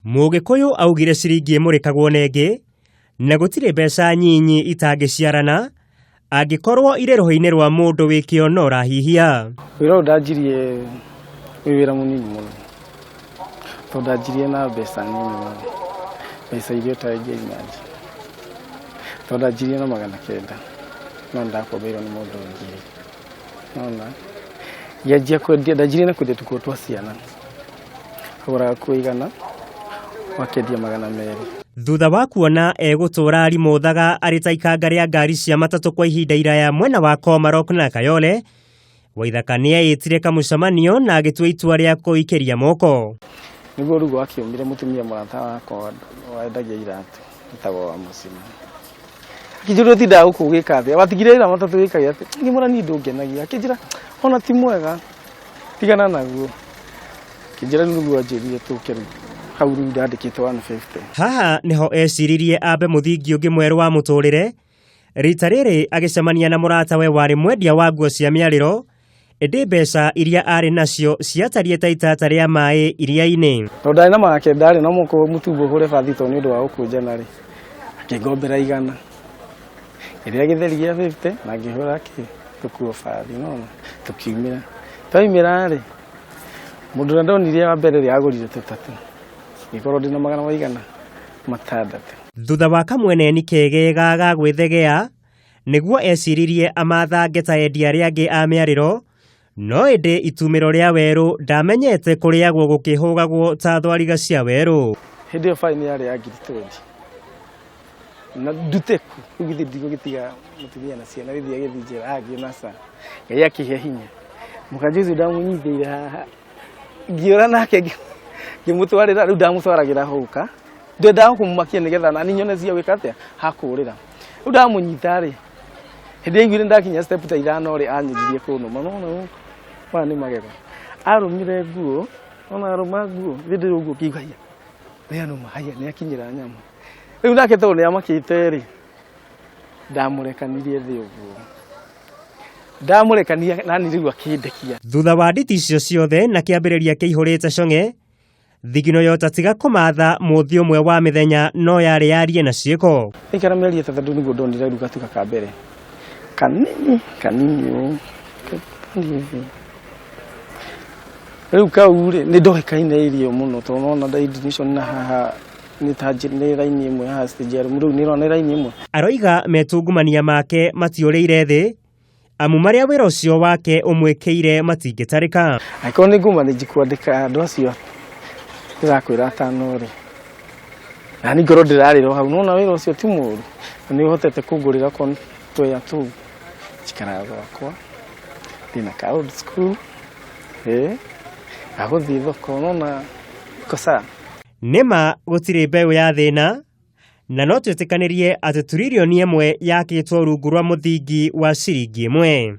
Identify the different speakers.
Speaker 1: Mugikuyu augire ciringi imwe kagwonenge na gutire mbeca nyinyi itangiciarana angikorwo ire roho-ini rwa mundu wi kionora hihia.
Speaker 2: Wira ndajirie wira munini muno. To ndajirie na mbeca nyinyi muno. Mbeca iria utangĩimagine. To ndajirie na 900. No ndakombeirwo ni mundu ngiri. Nona. Yajia kwendia ndajirie na kwendia tuko twa ciana. Thogora kuigana wakendia 200.
Speaker 1: Thutha wa kuona egutura arimuthaga ari ta ikanga ria ngari cia matatu kwa ihinda iraya mwena wa Komarok na Kayole, Waithaka niaitire kamucamanio na agitua itua ria kuikiria moko.
Speaker 2: Niguo rugo akiumire mutumia murata wakwa wendagia iratu itagwo wa mucima. Kijuru tinda guku gikathi watigire ira matatu gikagia ati ni murani ndungenagia kijira ona ti mwega tigana naguo. Kijira rugo ajirire tukeru hau ndandikite 150.
Speaker 1: Haha niho eciririe ambe muthingi ungi mweru wa muturire rita riri agicemania na murata we wari mwendia wa nguo cia miariro indi mbeca iria ari nacio ciatarie ta itata ria mai iria-ini.
Speaker 2: To ndari na make ndari no muko mutumbo hore bathito ni undu wa gukunjana ri akigombera 100 iria githeri gia 50 na ngihura ki tukuo bathi no tukiumira twaimira ri mundu na ndonire wa mbere ri agurire tutatu ikoro dina 600.
Speaker 1: Thutha wa kamweneni kegega ga gwithegea niguo eciririe amathange ta endia aria angi a miariro, no indi itumiro ria weru ndamenyete kuriagwo gukihugagwo ta thwariga cia weru.
Speaker 2: Hindi fine yari ya ngiri na duteku ugidigo gitiga mutumia na ciana withia githijera agi nasa ngai akihe hinya mukajuzu ndamunyithire haha ngiora nake ngimutwarira riu ndamutwaragira huka ndenda kumumakia nigetha na ninyone cia wikatia hakurira riu ndamunyita ri hindi igwire ndakinya step ta irano ri anyigirie kuno mano wani magego arumire nguo ona aruma nguo vindi rugo kigaya riano mahaya ni akinyira nyama riu nake to ni amakite ri ndamurekanirie thi uguo ndamurekania nani riu akindekia.
Speaker 1: Thutha wa nditi icio ciothe na kiambiriria kiihurite cong'e thigino yota tiga kumatha muthi umwe wa mithenya no yari yarie na ciiko.
Speaker 2: Ikara meri tatatu niguo ndonire ruga tuka kambere kanini riu kaure ni ndohekaine irio muno to nona definition na haha ni tajiri raini imwe ha stage muru ni rona raini imwe.
Speaker 1: Aroiga metungumania make matiurire thi amu maria wira ucio wake umwekeire matingitarika.
Speaker 2: Aikoni nguma ni jikwendeka andu acio ndirakwira atano ri na ni ngoro ndirariro hau nona wira ucio ti muru ni uhotete kungurira kon toya tu chikara gwakwa dina ka old school aguthi thoko nona kosa
Speaker 1: nima gutire mbeu ya thina na no twitikanĩrie atĩ tiririoni ĩmwe yakĩtwo rungu rwa mũthingi wa ciringi imwe.